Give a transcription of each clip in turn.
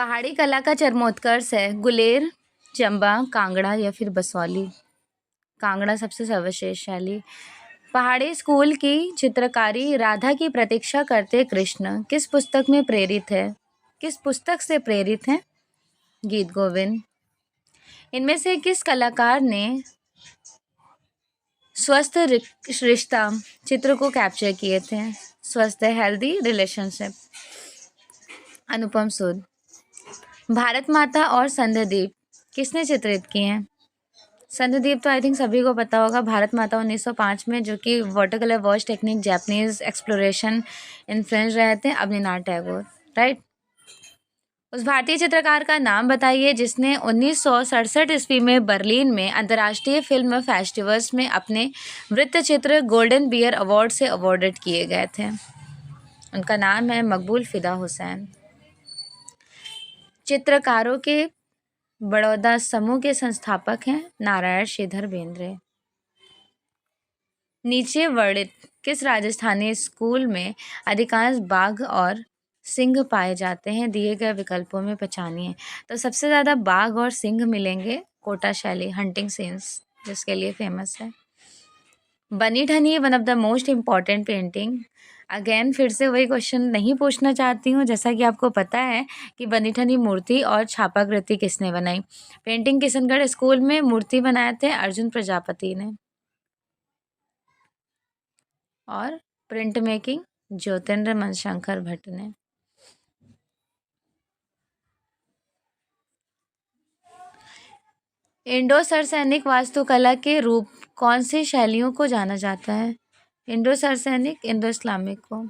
पहाड़ी कला का चरमोत्कर्ष है गुलेर, चंबा, कांगड़ा या फिर बसौली। कांगड़ा सबसे सर्वश्रेष्ठशाली। पहाड़ी स्कूल की चित्रकारी राधा की प्रतीक्षा करते कृष्ण किस पुस्तक में प्रेरित है? किस पुस्तक से प्रेरित है? गीत गोविंद। इनमें से किस कलाकार ने स्वस्थ रिश्ता चित्र को कैप्चर किए थे? स्वस्थ हेल्दी रिलेशनशिप। अनुपम सूद। भारत माता और संध्यदीप किसने चित्रित किए हैं? संध्यदीप तो आई थिंक सभी को पता होगा। भारत माता 1905 में, जो कि water colour wash technique Japanese exploration influence रहे थे अवनीनाथ टैगोर, राइट। उस भारतीय चित्रकार का नाम बताइए जिसने 1967 ईस्वी में बर्लिन में अंतर्राष्ट्रीय फिल्म फेस्टिवल्स में अपने वृत्तचित्र गोल्डन बियर अवार्ड से अवॉर्डेड किए गए थे। उनका नाम है मकबूल फिदा हुसैन। चित्रकारों के बड़ौदा समूह के संस्थापक हैं नारायण श्रीधर बेंद्रे। नीचे वर्णित किस राजस्थानी स्कूल में अधिकांश बाघ और सिंह पाए जाते हैं? दिए गए विकल्पों में पहचानिए। तो सबसे ज़्यादा बाघ और सिंह मिलेंगे कोटा शैली हंटिंग सीन्स, जिसके लिए फेमस है। Bani Thani one of the most important painting. Again फिर से वही क्वेश्चन नहीं पूछना चाहती हूँ, जैसा कि आपको पता है कि बनी ठनी मूर्ति और छापाकृति किसने बनाई। पेंटिंग किशनगढ़ स्कूल में मूर्ति बनाए थे अर्जुन प्रजापति ने। और प्रिंट मेकिंग ज्योतिन्द्र मनशंकर भट्ट ने। इंडो सरसैनिक वास्तुकला के रूप कौन सी शैलियों को जाना जाता है? इंडो सरसैनिक, इंडो इस्लामिक को।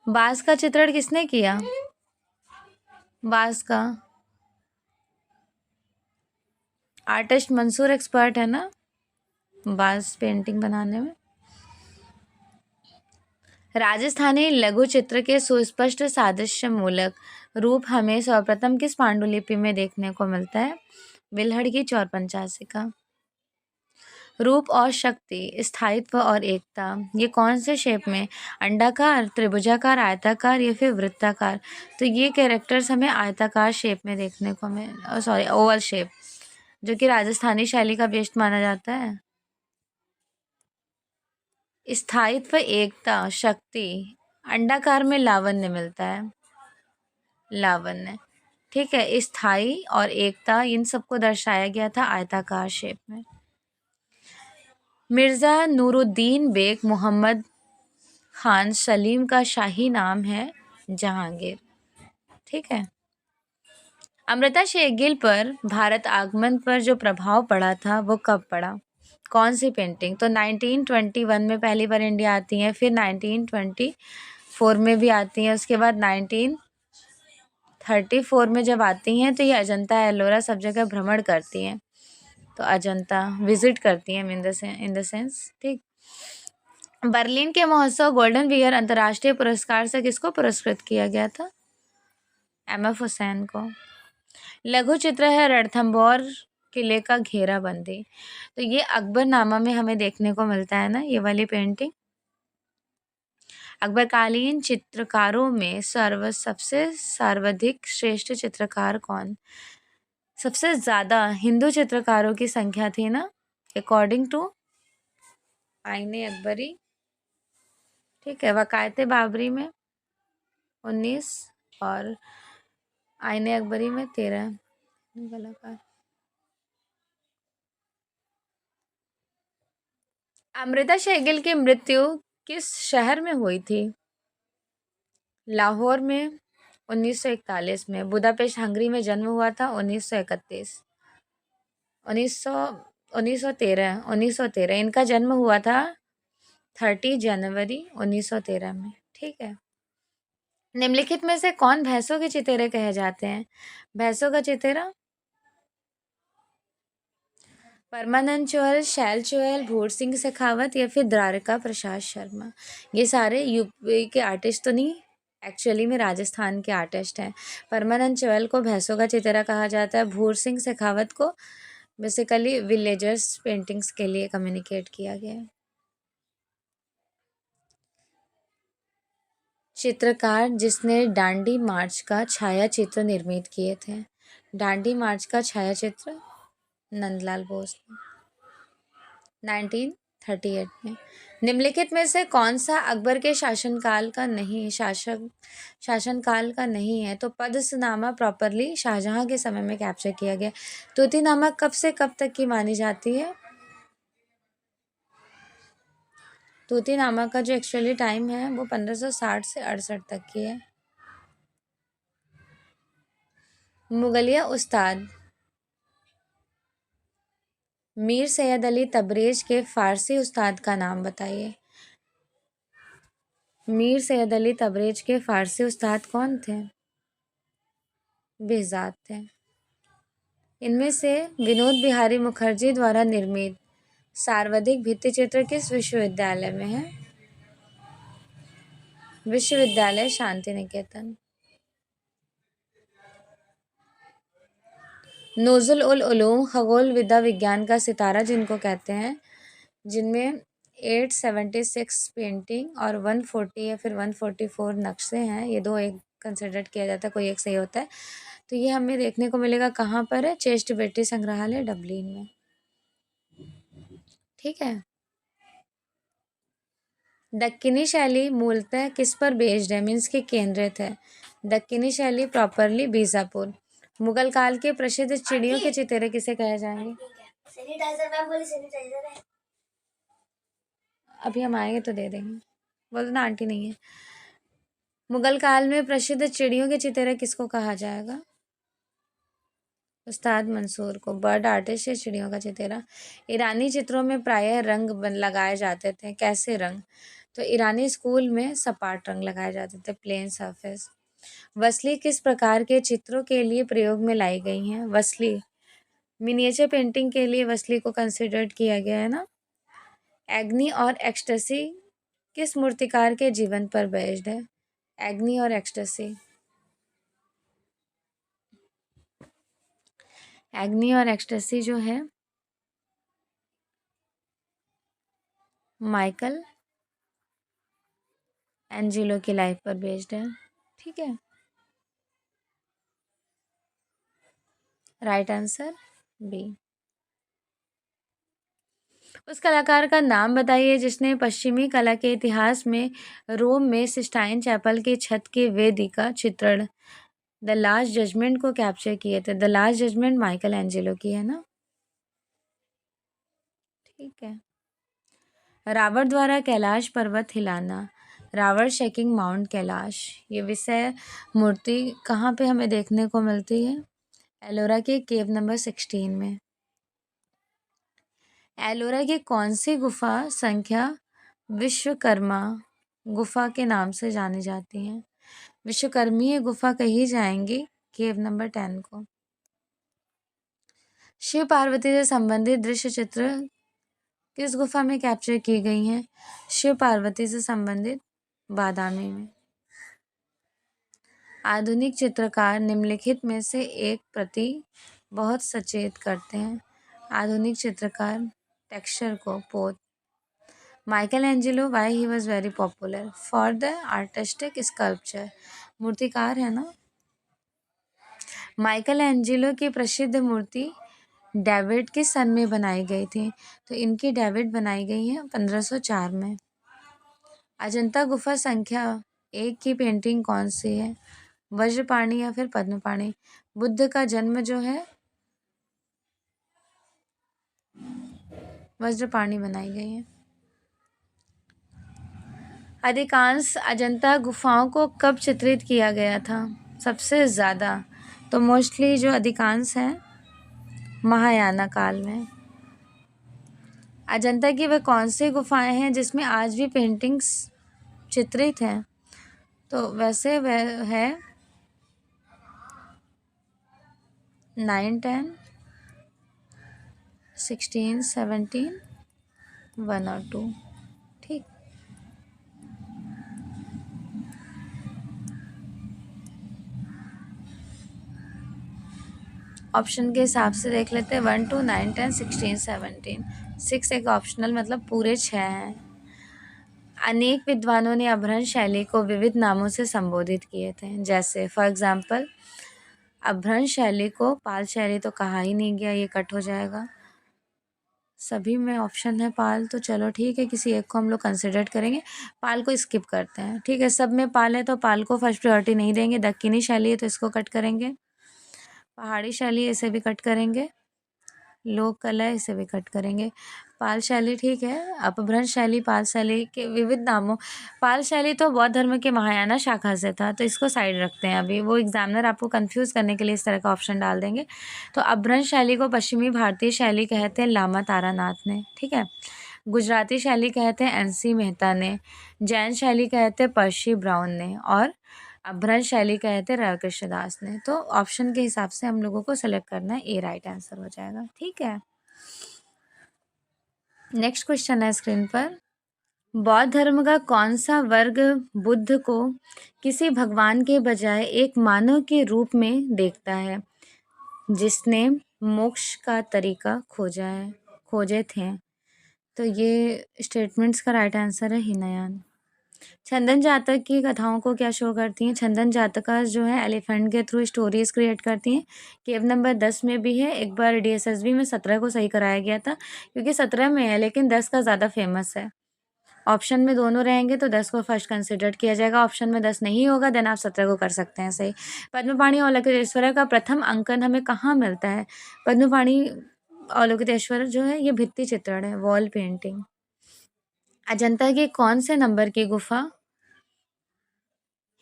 बांस का चित्रण किसने किया? बांस का आर्टिस्ट मंसूर एक्सपर्ट है ना बांस पेंटिंग बनाने में। राजस्थानी लघु चित्र के सुस्पष्ट सादृश्य मूलक रूप हमें सर्वप्रथम किस पांडुलिपि में देखने को मिलता है? बिल्हड़ की 485 का। रूप और शक्ति, स्थायित्व और एकता, ये कौन से शेप में? अंडाकार, त्रिभुजाकार, आयताकार या फिर वृत्ताकार? तो ये कैरेक्टर्स हमें आयताकार शेप में देखने को ओवल शेप, जो कि राजस्थानी शैली का बेस्ट माना जाता है। स्थायित्व, एकता, शक्ति, अंडाकार में लावण्य मिलता है, लावण्य, ठीक है। स्थायी और एकता इन सबको दर्शाया गया था आयताकार शेप में। मिर्ज़ा नूरुद्दीन बेग मोहम्मद खान सलीम का शाही नाम है जहांगीर, ठीक है। अमृता शेरगिल पर भारत आगमन पर जो प्रभाव पड़ा था वो कब पड़ा? कौन सी पेंटिंग? तो 1921 में पहली बार इंडिया आती है, फिर 1924 में भी आती हैं, उसके बाद 1934 में जब आती हैं तो ये अजंता एलोरा सब जगह भ्रमण करती हैं। तो अजंता विजिट करती हैं इन द सेंस, ठीक। बर्लिन के महोत्सव गोल्डन बियर अंतर्राष्ट्रीय पुरस्कार से किसको पुरस्कृत किया गया था? MF हुसैन को। लघु चित्र है रणथंभौर किले का घेराबंदी। तो ये अकबरनामा में हमें देखने को मिलता है ना, ये वाली पेंटिंग। अकबरकालीन चित्रकारों में सबसे सर्वाधिक श्रेष्ठ चित्रकार कौन? सबसे ज़्यादा हिंदू चित्रकारों की संख्या थी ना, अकॉर्डिंग टू आईने अकबरी, ठीक है। वकायत बाबरी में 19 और आईने अकबरी में 13 कलाकार। अमृता शेरगिल की मृत्यु किस शहर में हुई थी? लाहौर में 1941 में। बुदापेस्ट हंगरी में जन्म हुआ था 1931। 1913 इनका जन्म हुआ था 30 जनवरी 1913 में, ठीक है। निम्नलिखित में से कौन भैंसों के चितेरे कहे जाते हैं? भैंसों का चितेरा परमानंद चौहल, शैल चौहल, भूर सिंह शेखावत या फिर द्वारका प्रसाद शर्मा। ये सारे यूपी के आर्टिस्ट तो नहीं, एक्चुअली में राजस्थान के आर्टिस्ट हैं। परमानंद चौहल को भैंसों का चितेरा कहा जाता है। भूर सिंह शेखावत को बेसिकली विलेजर्स पेंटिंग्स के लिए कम्युनिकेट किया गया है। चित्रकार जिसने डांडी मार्च का छाया चित्र निर्मित किए थे। डांडी मार्च का छाया चित्र नंदलाल बोस ने 1938 में। निम्नलिखित में से कौन सा अकबर के शासनकाल का नहीं है? तो पद्मनामा प्रॉपरली शाहजहां के समय में कैप्चर किया गया। तूतीनामा कब से कब तक की मानी जाती है? तूतीनामा का जो एक्चुअली टाइम है वो 1560 से 68 तक की है। मुगलिया उस्ताद मीर सैयद अली तबरेज के फारसी उस्ताद का नाम बताइए। मीर सैयद अली तबरेज के फारसी उस्ताद कौन थे? बेहजाद थे। इनमें से विनोद बिहारी मुखर्जी द्वारा निर्मित सर्वाधिक भित्ति चित्र किस विश्वविद्यालय में है? विश्वविद्यालय शांति निकेतन। नोजुल उल उलूम खगोल विद्या विज्ञान का सितारा जिनको कहते हैं, जिनमें 876 पेंटिंग और 140 या फिर 144 नक्शे हैं, ये दो एक कंसिडर किया जाता है, कोई एक सही होता है। तो ये हमें देखने को मिलेगा कहाँ पर है? चेस्ट बेटी संग्रहालय डबलिन में। ठीक है। दक्कनी शैली मूलतः किस पर बेस्ड है? मीन्स के केंद्रित है। दक्कनी शैली प्रॉपरली बीजापुर। मुगल काल के प्रसिद्ध चिड़ियों के चितेरे किसे कहे जाएंगे? सैनिटाइजर मैम बोली सैनिटाइजर है। अभी हम आएंगे तो दे देंगे। बोलो ना आंटी नहीं है। मुगल काल में प्रसिद्ध चिड़ियों के चितेरे किसको कहा जाएगा? उस्ताद मंसूर को। बर्ड आर्टिस्ट या चिड़ियों का चितेरा। ईरानी चित्रों में प्रायः रंग लगाए जाते थे। कैसे रंग? तो ईरानी स्कूल में सपाट रंग लगाए जाते थे, प्लेन सरफेस। वसली किस प्रकार के चित्रों के लिए प्रयोग में लाई गई हैं? वसली मिनिएचर पेंटिंग के लिए वसली को कंसिडर्ड किया गया है ना। एग्नी और एक्सटेसी किस मूर्तिकार के जीवन पर बेस्ड है? एग्नी और एक्सटेसी। एग्नी और एक्सटेसी जो है माइकल एंजेलो की लाइफ पर बेस्ड है। ठीक है। Right answer B. उस कलाकार का नाम बताइए जिसने पश्चिमी कला के इतिहास में रोम में सिस्टाइन चैपल की छत की वेदी का चित्रण द लास्ट जजमेंट को कैप्चर किए थे। The last judgement Michelangelo की है ना। ठीक है। रावण द्वारा कैलाश पर्वत हिलाना, रावण शेकिंग माउंट कैलाश, ये विषय मूर्ति कहाँ पे हमें देखने को मिलती है? एलोरा के केव नंबर 16 में। एलोरा की कौन सी गुफा संख्या विश्वकर्मा गुफा के नाम से जानी जाती है? विश्वकर्मीय गुफा कही जाएंगी केव नंबर 10 को। शिव पार्वती से संबंधित दृश्य चित्र किस गुफा में कैप्चर की गई हैं? शिव पार्वती से संबंधित बादामी में। आधुनिक चित्रकार निम्नलिखित में से एक प्रति बहुत सचेत करते हैं। आधुनिक चित्रकार टेक्सचर को पोत। Michael Angelo why he was very popular? For the artistic sculpture. मूर्तिकार है ना। माइकल एंजेलो की प्रसिद्ध मूर्ति डेविड किस सन में बनाई गई थी? तो इनकी डेविड बनाई गई है 1504 में। अजंता गुफा संख्या 1 की पेंटिंग कौन सी है? वज्रपाणी या फिर पद्मपाणी? बुद्ध का जन्म जो है वज्रपाणी बनाई गई है। अधिकांश अजंता गुफाओं को कब चित्रित किया गया था सबसे ज़्यादा? तो मोस्टली जो अधिकांश है महायाना काल में। अजंता की वह कौन सी गुफाएं हैं जिसमें आज भी पेंटिंग्स चित्रित हैं? तो वैसे वह है 9, 10, 16, 17, 1 और 2। ठीक। ऑप्शन के हिसाब से देख लेते हैं। 1, 2, 9, 10, 16, 17। 6 एक ऑप्शनल, मतलब पूरे 6 हैं। अनेक विद्वानों ने अपभ्रंश शैली को विविध नामों से संबोधित किए थे, जैसे फॉर एग्जाम्पल अपभ्रंश शैली को पाल शैली तो कहा ही नहीं गया, ये कट हो जाएगा। सभी में ऑप्शन है पाल, तो चलो ठीक है, किसी एक को हम लोग कंसिडर करेंगे, पाल को स्किप करते हैं। ठीक है, सब में पाल है तो पाल को फर्स्ट प्रायोरिटी नहीं देंगे। दक्कनी शैली है तो इसको कट करेंगे। पहाड़ी शैली है, इसे भी कट करेंगे। लोक कला है, इसे भी कट करेंगे। पाल शैली ठीक है। अपभ्रंश शैली पाल शैली के विविध नामों, पाल शैली तो बौद्ध धर्म के महायाना शाखा से था, तो इसको साइड रखते हैं अभी। वो एग्जामिनर आपको कंफ्यूज करने के लिए इस तरह का ऑप्शन डाल देंगे। तो अपभ्रंश शैली को पश्चिमी भारतीय शैली कहते हैं लामा तारानाथ ने। ठीक है, गुजराती शैली कहते हैं एनसी मेहता ने, जैन शैली कहते हैं पर्शी ब्राउन ने, और अपभ्रंश शैली कहते हैं राधाकृष्ण दास ने। तो ऑप्शन के हिसाब से हम लोगों को सेलेक्ट करना है, ए राइट आंसर हो जाएगा। ठीक है, नेक्स्ट क्वेश्चन है स्क्रीन पर। बौद्ध धर्म का कौन सा वर्ग बुद्ध को किसी भगवान के बजाय एक मानव के रूप में देखता है जिसने मोक्ष का तरीका खोजे थे? तो ये स्टेटमेंट्स का राइट आंसर है हिनयान। छंदन जातक की कथाओं को क्या शो करती हैं? छंदन जातका जो है एलिफेंट के थ्रू स्टोरीज क्रिएट करती हैं। केव नंबर 10 में भी है, एक बार डीएसएसबी में 17 को सही कराया गया था, क्योंकि 17 में है लेकिन 10 का ज़्यादा फेमस है। ऑप्शन में दोनों रहेंगे तो 10 को फर्स्ट कंसिडर किया जाएगा। ऑप्शन में 10 नहीं होगा देन आप 17 को कर सकते हैं सही। पद्मपाणि और ललितेश्वर का प्रथम अंकन हमें कहाँ मिलता है? पद्मपाणि और ललितेश्वर जो है ये भित्ति चित्रण है, वॉल पेंटिंग। अजंता की कौन से नंबर की गुफा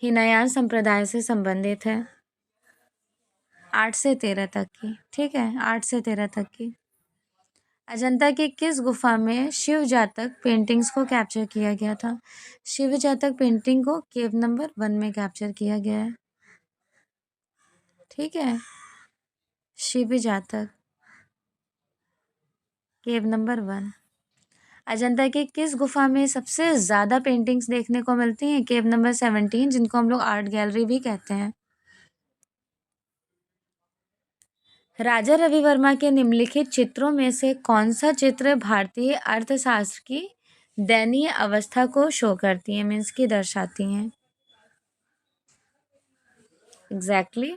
हिनयान संप्रदाय से संबंधित है? 8 से 13 तक की। ठीक है, 8 से 13 तक की। अजंता की किस गुफा में शिव जातक पेंटिंग्स को कैप्चर किया गया था? शिव जातक पेंटिंग को केव नंबर 1 में कैप्चर किया गया है। ठीक है, शिव जातक केव नंबर 1। अजंता की किस गुफा में सबसे ज़्यादा पेंटिंग्स देखने को मिलती हैं? केव नंबर 17, जिनको हम लोग आर्ट गैलरी भी कहते हैं। राजा रवि वर्मा के निम्नलिखित चित्रों में से कौन सा चित्र भारतीय अर्थशास्त्र की दयनीय अवस्था को शो करती है, मीन्स की दर्शाती हैं? एग्जैक्टली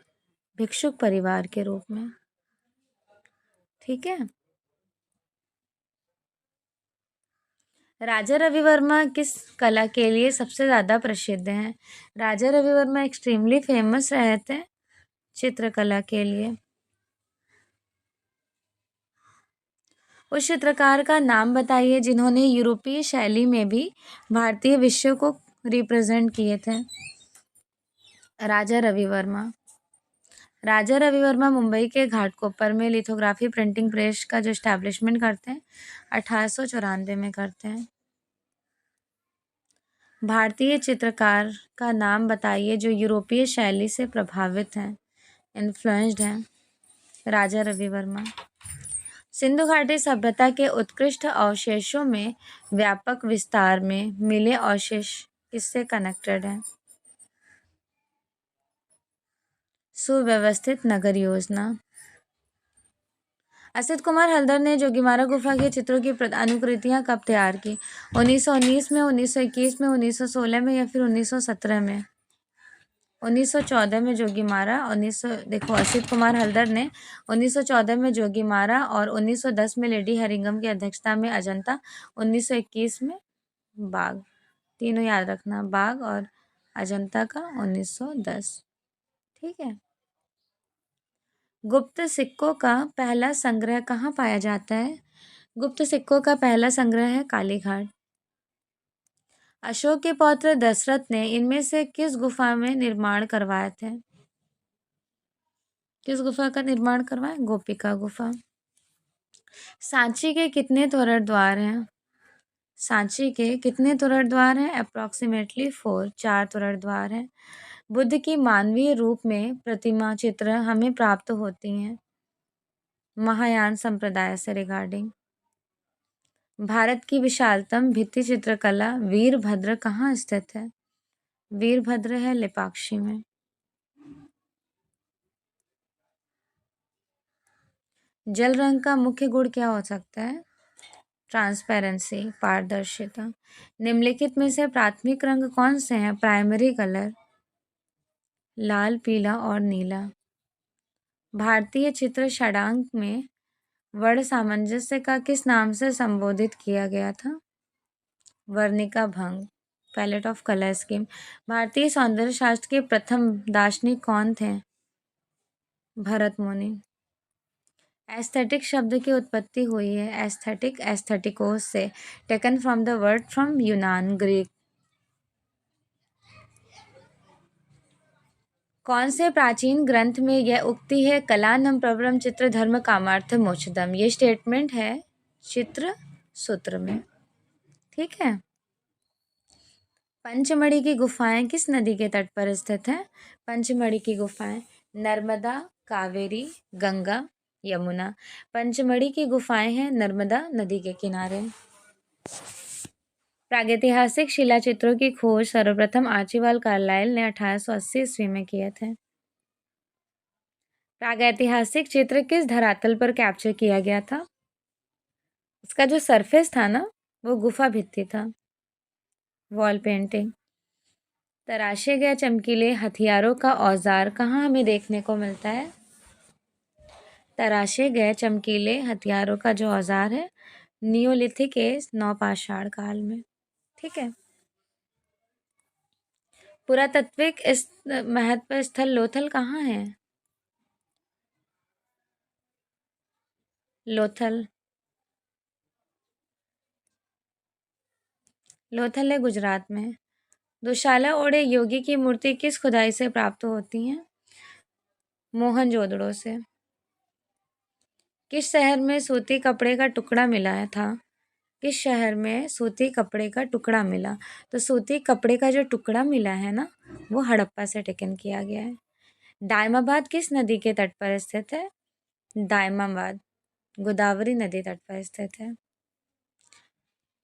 भिक्षुक परिवार के रूप में। ठीक है, राजा रवि वर्मा किस कला के लिए सबसे ज़्यादा प्रसिद्ध हैं? राजा रवि वर्मा एक्सट्रीमली फेमस रहे थे चित्रकला के लिए। उस चित्रकार का नाम बताइए जिन्होंने यूरोपीय शैली में भी भारतीय विषयों को रिप्रेजेंट किए थे। राजा रवि वर्मा। राजा रवि वर्मा मुंबई के घाटकोपर में लिथोग्राफी प्रिंटिंग प्रेस का जो इस्टेब्लिशमेंट करते हैं 1894 में करते हैं। भारतीय चित्रकार का नाम बताइए जो यूरोपीय शैली से प्रभावित हैं, इन्फ्लुएंस्ड हैं। राजा रवि वर्मा। सिंधु घाटी सभ्यता के उत्कृष्ट अवशेषों में व्यापक विस्तार में मिले अवशेष किससे कनेक्टेड हैं? सुव्यवस्थित नगर योजना। असित कुमार हल्दर ने जोगीमारा गुफा के चित्रों की अनुकृतियां कब तैयार की? 1919 में, 1921 में, 1916 में, या फिर 1917 में? 1914 में जोगीमारा। देखो असित कुमार हल्दर ने 1914 में जोगीमारा और 1910 में लेडी हेरिंगम की अध्यक्षता में अजंता, 1921 में बाग। तीनों याद रखना, बाग और अजंता का 1910। ठीक है, गुप्त सिक्कों का पहला संग्रह कहाँ पाया जाता है? गुप्त सिक्कों का पहला संग्रह है कालीघाट। अशोक के पौत्र दशरथ ने इनमें से किस गुफा में निर्माण करवाए थे? किस गुफा का निर्माण करवाए? गोपिका गुफा। सांची के कितने तोरण द्वार हैं? सांची के कितने तोरण द्वार हैं? अप्रॉक्सीमेटली 4, 4 तोरण द्वार हैं। बुद्ध की मानवीय रूप में प्रतिमा चित्र हमें प्राप्त होती हैं महायान संप्रदाय से रिगार्डिंग। भारत की विशालतम भित्ति चित्रकला वीरभद्र कहाँ स्थित है? वीरभद्र है लेपाक्षी में। जल रंग का मुख्य गुण क्या हो सकता है? ट्रांसपेरेंसी, पारदर्शिता। निम्नलिखित में से प्राथमिक रंग कौन से हैं? प्राइमरी कलर, लाल, पीला और नीला। भारतीय चित्र षडांक में वर्ण सामंजस्य का किस नाम से संबोधित किया गया था? वर्णिका भंग, पैलेट ऑफ कलर स्कीम। भारतीय सौंदर्य शास्त्र के प्रथम दार्शनिक कौन थे? भरत मुनि। एस्थेटिक शब्द की उत्पत्ति हुई है एस्थेटिक एस्थेटिकोस से, taken from the word from यूनान, ग्रीक। कौन से प्राचीन ग्रंथ में यह उक्ति है, कलानम प्रवरम चित्र धर्म कामार्थ मोक्षदम? ये स्टेटमेंट है चित्र सूत्र में। ठीक है। पंचमढ़ी की गुफाएं किस नदी के तट पर स्थित हैं? पंचमढ़ी की गुफाएं नर्मदा, कावेरी, गंगा, यमुना। पंचमढ़ी की गुफाएं हैं नर्मदा नदी के किनारे। प्रागैतिहासिक शिला चित्रों की खोज सर्वप्रथम आर्चिबाल्ड कार्लाइल ने 1880 ईस्वी में किए थे। प्रागैतिहासिक चित्र किस धरातल पर कैप्चर किया गया था? उसका जो सरफेस था ना, वो गुफा भित्ति था, वॉल पेंटिंग। तराशे गए चमकीले हथियारों का औजार कहाँ हमें देखने को मिलता है? तराशे गए चमकीले हथियारों का जो औजार है, नियोलिथिक एज, नवपाषाण काल में। ठीक है। पुरातात्विक इस महत्व स्थल लोथल कहाँ है? लोथल है गुजरात में। दुशाला ओढ़े योगी की मूर्ति किस खुदाई से प्राप्त होती है? मोहनजोदड़ो से। किस शहर में सूती कपड़े का टुकड़ा मिला था? किस शहर में सूती कपड़े का टुकड़ा मिला? तो सूती कपड़े का जो टुकड़ा मिला है ना, वो हड़प्पा से टेकन किया गया है। दायमाबाद किस नदी के तट पर स्थित है? दायमाबाद गोदावरी नदी तट पर स्थित है।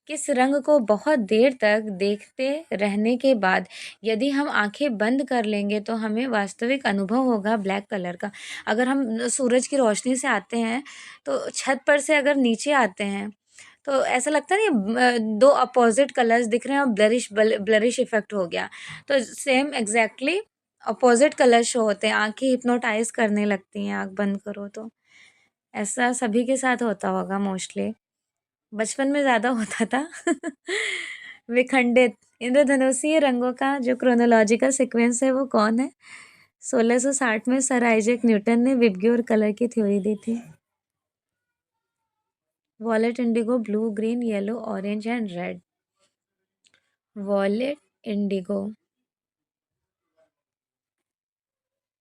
किस रंग को बहुत देर तक देखते रहने के बाद यदि हम आंखें बंद कर लेंगे तो हमें वास्तविक अनुभव होगा ब्लैक कलर का? अगर हम सूरज की रोशनी से आते हैं तो छत पर से अगर नीचे आते हैं तो ऐसा लगता है नहीं, दो अपोजिट कलर्स दिख रहे हैं और ब्लरिश इफेक्ट हो गया। तो same exactly opposite colour show होते हैं, आंखें हिप्नोटाइज करने लगती हैं आंख बंद करो तो। ऐसा सभी के साथ होता होगा मोस्टली, बचपन में ज़्यादा होता था। विखंडित इंद्रधनुषीय रंगों का जो क्रोनोलॉजिकल सीक्वेंस है वो कौन है? 1660 में सर आइजैक न्यूटन ने विबग्योर कलर की थ्योरी दी थी। Wallet Indigo, blue, green, yellow, orange and red. Wallet Indigo,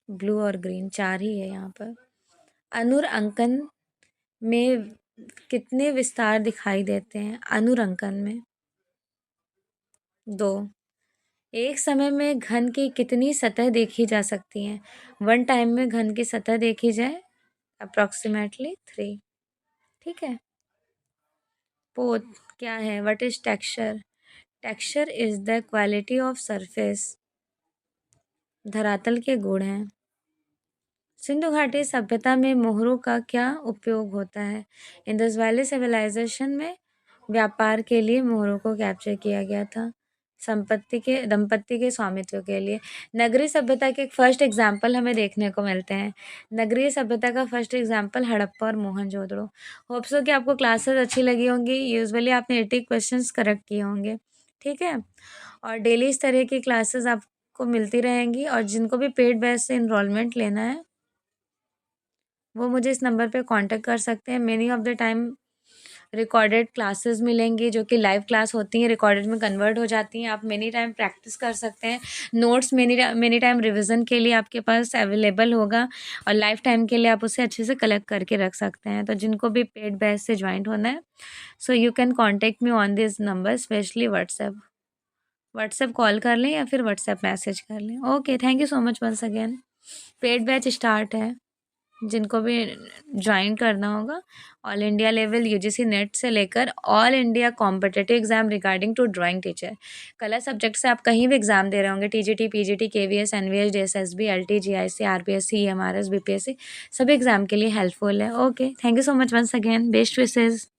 blue और ग्रीन, 4 ही है यहाँ पर। अनुर अंकन में कितने विस्तार दिखाई देते हैं? अनुर अंकन में 2। एक समय में घन की कितनी सतह देखी जा सकती हैं? वन टाइम में घन की सतह देखी जाए अप्रॉक्सीमेटली 3। ठीक है। पोत क्या है? What is texture? Texture is the quality of surface, धरातल के गुण हैं। सिंधु घाटी सभ्यता में मोहरों का क्या उपयोग होता है? इंडस वैली सिविलाइजेशन में व्यापार के लिए मोहरों को कैप्चर किया गया था, दंपत्ति के स्वामित्व के लिए। नगरीय सभ्यता के फर्स्ट एग्जाम्पल हमें देखने को मिलते हैं। नगरीय सभ्यता का फर्स्ट एग्जाम्पल हड़प्पा और मोहनजोदड़ो। होप सो कि आपको क्लासेस अच्छी लगी होंगी। यूजुअली आपने 80 क्वेश्चंस करेक्ट किए होंगे। ठीक है। और डेली इस तरह की क्लासेस आपको मिलती रहेंगी। और जिनको भी पेड बेस से इन्रोलमेंट लेना है वो मुझे इस नंबर पे कांटेक्ट कर सकते हैं। Many of the time recorded classes मिलेंगी जो कि लाइव क्लास होती हैं, रिकॉर्डेड में कन्वर्ट हो जाती हैं। आप मेनी टाइम प्रैक्टिस कर सकते हैं। नोट्स मेनी टाइम रिवीजन के लिए आपके पास अवेलेबल होगा और लाइफ टाइम के लिए आप उसे अच्छे से कलेक्ट करके रख सकते हैं। तो जिनको भी पेड बैच से ज्वाइन होना है, so you can contact me on this number, specially WhatsApp call कर लें या फिर व्हाट्सएप मैसेज कर लें। Okay, thank you so much once again. Paid batch start है, जिनको भी ज्वाइन करना होगा। All India level UGC NET से लेकर all India competitive exam regarding to drawing teacher, colour subject से आप कहीं भी एग्जाम दे रहे होंगे, TGT, PGT, KVS, NVS, DSSB, LT, GIC, RPSC, MRS, BPSC, सभी एग्जाम के लिए हेल्पफुल है। Okay, thank you so much once again. Best wishes.